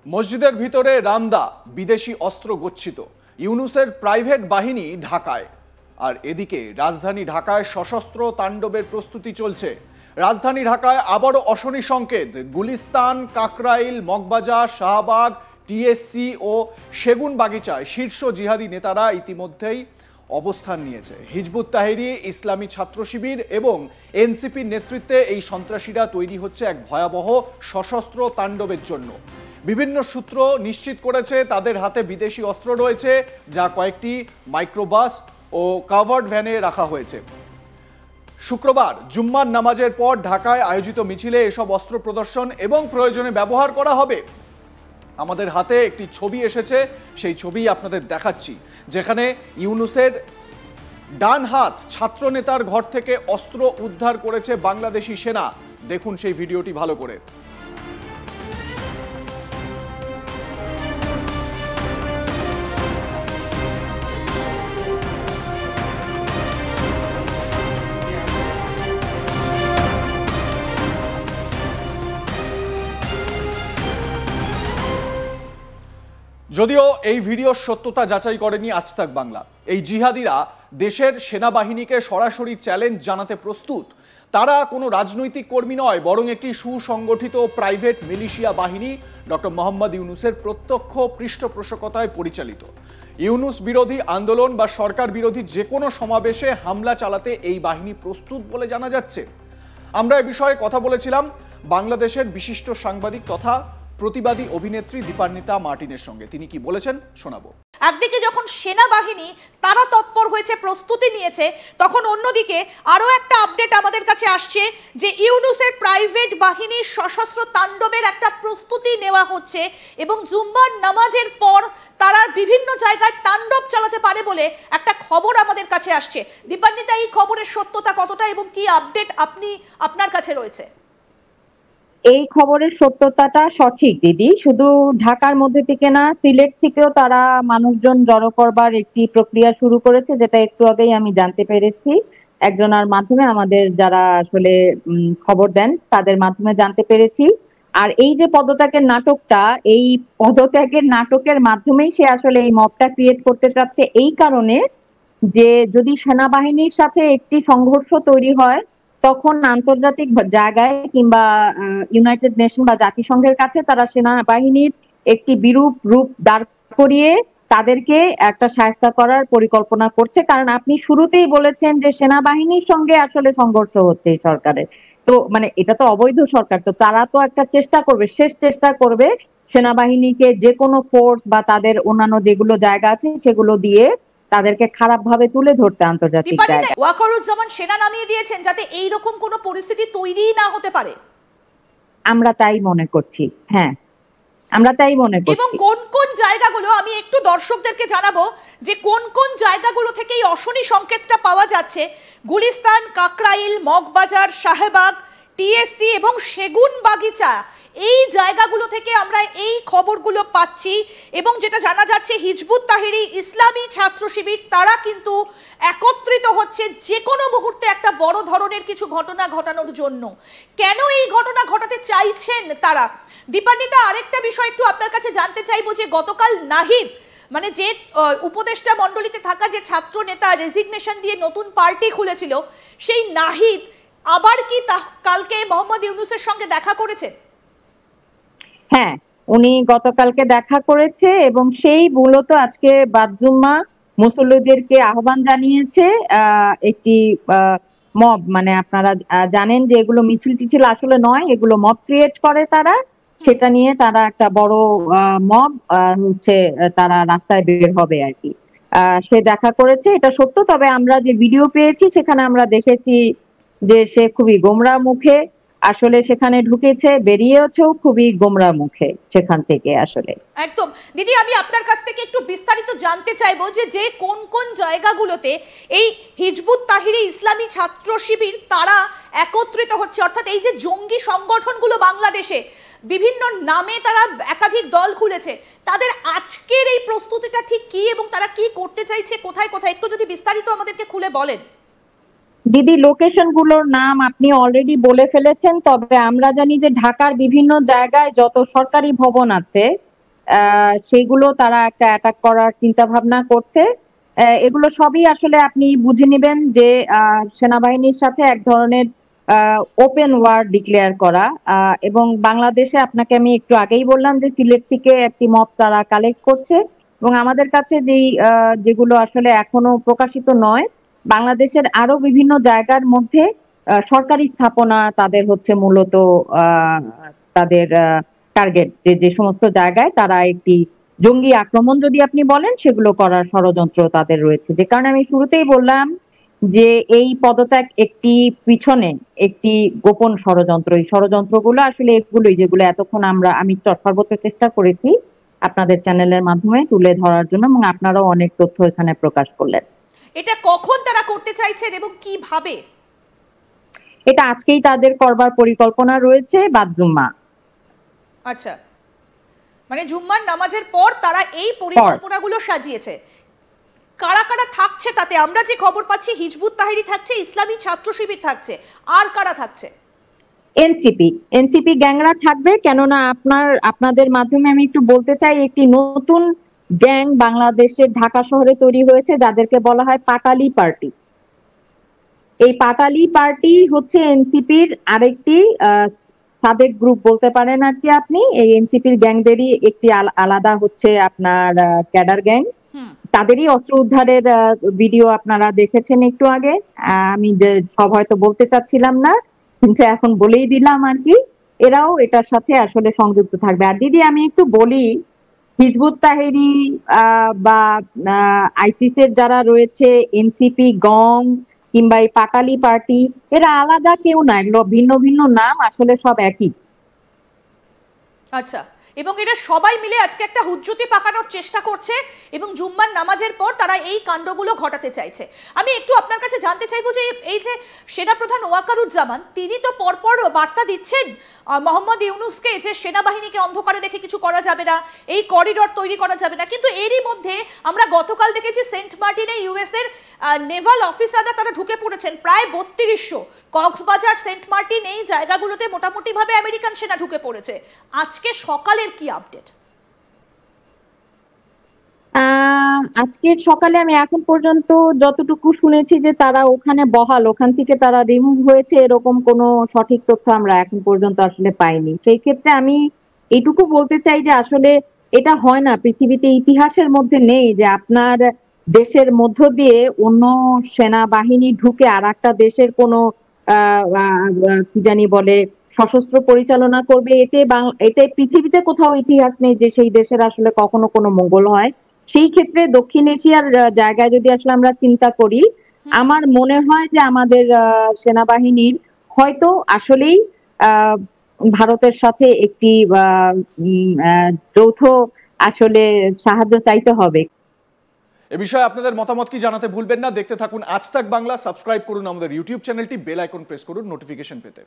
মসজিদের ভিতরে রামদা, বিদেশি অস্ত্র গচ্ছিত, ইউনূসের প্রাইভেট বাহিনী ঢাকায়। আর এদিকে রাজধানী ঢাকায় সশস্ত্র তাণ্ডবের প্রস্তুতি চলছে। রাজধানী ঢাকায় আবারও অশনি সংকেত। গুলিস্তান, কাকরাইল, মগবাজার, শাহবাগ, টিএসসি ও সেগুন বাগিচায় শীর্ষ জিহাদি নেতারা ইতিমধ্যেই অবস্থান নিয়েছে। হিজবুত তাহরির ইসলামী ছাত্র শিবির এবং এনসিপির নেতৃত্বে এই সন্ত্রাসীরা তৈরি হচ্ছে এক ভয়াবহ সশস্ত্র তাণ্ডবের জন্য। বিভিন্ন সূত্র নিশ্চিত করেছে তাদের হাতে বিদেশি অস্ত্র রয়েছে, যা কয়েকটি মাইক্রোবাস ও কাভার্ড ভ্যানে রাখা হয়েছে। শুক্রবার জুম্মার নামাজের পর ঢাকায় আয়োজিত মিছিলে এসব অস্ত্র প্রদর্শন এবং প্রয়োজনে ব্যবহার করা হবে। আমাদের হাতে একটি ছবি এসেছে, সেই ছবি আপনাদের দেখাচ্ছি, যেখানে ইউনূসের ডান হাত ছাত্রনেতার ঘর থেকে অস্ত্র উদ্ধার করেছে বাংলাদেশি সেনা। দেখুন সেই ভিডিওটি ভালো করে। যদিও এই ভিডিওর সত্যতা যাচাই করেনি আজ তাক বাংলা। এই জিহাদিরা দেশের সেনাবাহিনীকে সরাসরি চ্যালেঞ্জ জানাতে প্রস্তুত। তারা কোনো রাজনৈতিক কর্মী নয়, বরং একটি সুসংগঠিত প্রাইভেট মিলিশিয়া বাহিনী, ডক্টর মোহাম্মদ ইউনূসের প্রত্যক্ষ পৃষ্ঠপোষকতায় পরিচালিত। ইউনূস বিরোধী আন্দোলন বা সরকার বিরোধী যে কোনো সমাবেশে হামলা চালাতে এই বাহিনী প্রস্তুত বলে জানা যাচ্ছে। আমরা এ বিষয়ে কথা বলেছিলাম বাংলাদেশের বিশিষ্ট সাংবাদিক তথা প্রতিবাদী অভিনেত্রী দীপান্বিতা মার্টিনের সঙ্গে। তিনি কি বলেছেন শোনাবো। একদিকে যখন সেনাবাহিনী তারা তৎপর হয়েছে, প্রস্তুতি নিয়েছে, তখন অন্যদিকে আরো একটা আপডেট আমাদের কাছে আসছে যে ইউনূসের প্রাইভেট বাহিনীর সশস্ত্র তাণ্ডবের একটা প্রস্তুতি নেওয়া হচ্ছে এবং জুম্মার নামাজের পর তারা বিভিন্ন জায়গায় তাণ্ডব চালাতে পারে বলে একটা খবর আমাদের কাছে আসছে। দীপান্বিতা, এই খবরের সত্যতা কতটা এবং কি আপডেট আপনার কাছে রয়েছে? এই খবরের সত্যতাটা সঠিক দিদি, শুধু ঢাকার মধ্যে থেকে না, সিলেট থেকেও তারা মানুষজন জড়ো করবার একটি প্রক্রিয়া শুরু করেছে, যেটা একটু আগেই আমি জানতে পেরেছি একজনের মাধ্যমে, আমাদের যারা আসলে খবর দেন তাদের মাধ্যমে জানতে পেরেছি। আর এই যে পদত্যাগের নাটকটা, এই পদত্যাগের নাটকের মাধ্যমেই সে আসলে এই মবটা ক্রিয়েট করতে চাচ্ছে, এই কারণে যে যদি সেনাবাহিনীর সাথে একটি সংঘর্ষ তৈরি হয় তখন আন্তর্জাতিক জায়গায় কিংবা ইউনাইটেড নেশন বা জাতিসংঘের কাছে তারা সেনাবাহিনীর একটি বিরূপ রূপ দাঁড় করিয়ে তাদেরকে একটা শায়েস্তা করার পরিকল্পনা করছে। কারণ আপনি শুরুতেই বলেছেন যে সেনাবাহিনীর সঙ্গে আসলে সংঘর্ষ হচ্ছে এই সরকারের, তো মানে এটা তো অবৈধ সরকার, তো তারা তো একটা চেষ্টা করবে, শেষ চেষ্টা করবে সেনাবাহিনীকে যে কোনো ফোর্স বা তাদের অন্যান্য যেগুলো জায়গা আছে সেগুলো দিয়ে তাদেরকে খারাপ ভাবে তুলে ধরতে আন্তর্জাতিক জায়গায়। ওয়াকারুজ্জামান সেনা নামিয়ে দিয়েছেন যাতে এই রকম কোনো পরিস্থিতি তৈরি না হতে পারে। আমরা তাই মনে করছি, হ্যাঁ আমরা তাই মনে করছি। এবং কোন কোন জায়গাগুলো আমি একটু দর্শকদেরকে জানাবো যে কোন কোন জায়গাগুলো থেকে এই অশনি সংকেতটা পাওয়া যাচ্ছে। গুলিস্তান, কাকরাইল, মগবাজার, শাহবাগ, টিএসসি এবং সেগুন বাগিচা, এই জায়গাগুলো থেকে আমরা এই খবরগুলো পাচ্ছি। এবং যেটা জানা যাচ্ছে হিজবুত তাহরির ইসলামী ছাত্র শিবির তারা কিন্তু একত্রিত হচ্ছে যে কোনো মুহূর্তে একটা বড় ধরনের কিছু ঘটনা ঘটানোর জন্য। কেন এই ঘটনা ঘটাতে চাইছেন তারা? দীপান্বিতা, আরেকটা বিষয় একটু আপনার কাছে জানতে চাইবো যে গতকাল নাহিদ, মানে যে উপদেষ্টা মণ্ডলীতে থাকা যে ছাত্র নেতা রেজিগনেশন দিয়ে নতুন পার্টি খুলেছিল, সেই নাহিদ আবার কি কালকে মোহাম্মদ ইউনূসের সঙ্গে দেখা করেছে? হ্যাঁ, উনি গতকালকে দেখা করেছে এবং সেই মূলত আজকে বাদজুম্মা মুসল্লিদেরকে আহ্বান জানিয়েছে একটি মব, মানে আপনারা জানেন যে এগুলো মিছিল টিছিল আসলে নয়, এগুলো মব ক্রিয়েট করে তারা, সেটা নিয়ে তারা একটা বড় মব হচ্ছে তারা রাস্তায় বের হবে আর কি। সে দেখা করেছে, এটা সত্য। তবে আমরা যে ভিডিও পেয়েছি সেখানে আমরা দেখেছি যে সে খুবই গোমরা মুখে আসলে সেখানে ঢুকেছে, বেরিয়েছেও খুবই গোমরা মুখে সেখান থেকে আসলে। একদম দিদি, আমি আপনার কাছ থেকে একটু বিস্তারিত জানতে চাইবো যে কোন কোন জায়গাগুলোতে এই হিজবুত তাহরির ইসলামী ছাত্র শিবির তারা একত্রিত হচ্ছে, অর্থাৎ এই যে জঙ্গি সংগঠনগুলো বাংলাদেশে বিভিন্ন নামে তারা একাধিক দল খুলেছে, তাদের আজকের এই প্রস্তুতিটা ঠিক কি এবং তারা কি করতে চাইছে, কোথায় কোথায়, একটু যদি বিস্তারিত আমাদেরকে খুলে বলেন। দিদি, লোকেশন গুলোর নাম আপনি অলরেডি বলে ফেলেছেন, তবে আমরা জানি যে ঢাকার বিভিন্ন জায়গায় যত সরকারি ভবন আছে সেইগুলো তারা একটা অ্যাটাক করার চিন্তা ভাবনা করছে। এগুলো সবই আসলে আপনি বুঝে নেবেন যে সেনাবাহিনীর সাথে এক ধরনের ওপেন ওয়ার ডিক্লেয়ার করা। এবং বাংলাদেশে আপনাকে আমি একটু আগেই বললাম যে সিলেট থেকে একটি মব তারা কালেক্ট করছে, এবং আমাদের কাছে যেগুলো আসলে এখনো প্রকাশিত নয়, বাংলাদেশের আরো বিভিন্ন জায়গার মধ্যে সরকারি স্থাপনা তাদের হচ্ছে মূলত তাদের টার্গেট, যে সমস্ত জায়গায় তারা একটি জঙ্গি আক্রমণ যদি আপনি বলেন সেগুলো করার ষড়যন্ত্র তাদের রয়েছে। যে কারণে আমি শুরুতেই বললাম যে এই পদত্যাগ একটি পিছনে একটি গোপন ষড়যন্ত্র। এই ষড়যন্ত্রগুলো আসলে এগুলোই যেগুলো এতক্ষণ আমি সর্বোচ্চ চেষ্টা করেছি আপনাদের চ্যানেলের মাধ্যমে তুলে ধরার জন্য, এবং আপনারাও অনেক তথ্য এখানে প্রকাশ করলেন। এটা কখন তারা করতে চাইছেন এবং কিভাবে? এটা আজকেই তাদের করবার পরিকল্পনা রয়েছে, বাদ জুম্মা। আচ্ছা, মানে জুম্মার নামাজের পর তারা এই পরিকল্পনাগুলো সাজিয়েছে। কারা কারা থাকছে তাতে? আমরা যে খবর পাচ্ছি হিজবুত তাহরির থাকছে, ইসলামী ছাত্র শিবির থাকছে, আর কারা থাকছে? এনসিপি গ্যাংরা থাকবে। কেননা আপনাদের মাধ্যমে আমি একটু বলতে চাই, একটি নতুন গ্যাং বাংলাদেশের ঢাকা শহরে তৈরি হয়েছে যাদেরকে বলা হয় পাটালি পার্টি। এই পাটালি পার্টি হচ্ছে এনসিপির আরেকটি সাবেক গ্রুপ বলতে পারেন আর কি আপনি। এই এনসিপির গ্যাংদেরই একটি আলাদা হচ্ছে আপনার ক্যাডার গ্যাং। তাদেরই অস্ত্র উদ্ধারের ভিডিও আপনারা দেখেছেন একটু আগে। আমি সব হয়তো বলতে চাচ্ছিলাম না, কিন্তু এখন বলেই দিলাম আর কি। এরাও এটার সাথে আসলে সংযুক্ত থাকবে। আর দিদি আমি একটু বলি, হিজবুত তাহরি বা আইসিস এর যারা রয়েছে, এনসিপি, গং কিংবা এই পাটালি পার্টি, এরা আলাদা কেউ না, এগুলো ভিন্ন ভিন্ন নাম, আসলে সব একই। আচ্ছা, এবং এরা সবাই মিলে আজকে একটা হুজ্জতি পাকানোর চেষ্টা করছে এবং জুম্মার নামাজের পর তারা এই কাণ্ডগুলো ঘটাতে চাইছে। আমি একটু আপনার কাছে জানতে চাইবো যে এই যে সেনাপ্রধান ওয়াকারুজ্জামান, তিনি তো পরপর বার্তা দিচ্ছেন মোহাম্মদ ইউনূসকে যে সেনাবাহিনীকে অন্ধকারে রেখে কিছু করা যাবে না, এই করিডর তৈরি করা যাবে না, কিন্তু এরই মধ্যে আমরা গতকাল দেখেছি সেন্ট মার্টিনে ইউএস এর নেভাল অফিসাররা তারা ঢুকে পড়েছেন প্রায় 3200। কক্সবাজার, সেন্ট মার্টিন, এই জায়গাগুলোতে মোটামুটি ভাবে আমেরিকান সেনা ঢুকে পড়েছে। আজকে সকালের কি আপডেট? আজকের সকালে আমি এখন পর্যন্ত যতটুকু শুনেছি যে তারা ওখানে বহাল, ওখান থেকে তারা রিমুভ হয়েছে, এরকম কোনো সঠিক তথ্য আমরা এখন পর্যন্ত আসলে পাইনি। সেই ক্ষেত্রে আমি এইটুকু বলতে চাই যে আসলে এটা হয় না, পৃথিবীতে ইতিহাসের মধ্যে নেই যে আপনার দেশের মধ্য দিয়ে অন্য সেনাবাহিনী ঢুকে আর একটা দেশের কোনো কি জানি বলে সশস্ত্র পরিচালনা করবে। এতে পৃথিবীতে কোথাও ইতিহাস নেই যে সেই দেশের আসলে কখনো কোনো মঙ্গল হয়। সেই ক্ষেত্রে দক্ষিণ এশিয়ার জায়গায় যদি আসলে আমরা চিন্তা করি, আমার মনে হয় যে আমাদের সেনাবাহিনীর হয়তো আসলেই ভারতের সাথে একটি যৌথ আসলে সাহায্য চাইতে হবে। এ বিষয়ে আপনাদের মতামত কি জানাতে ভুলবেন না। দেখতে থাকুন আজ তাক বাংলা। সাবস্ক্রাইব করুন আমাদের ইউটিউব চ্যানেলটি, বেল আইকন প্রেস করুন নোটিফিকেশন পেতে।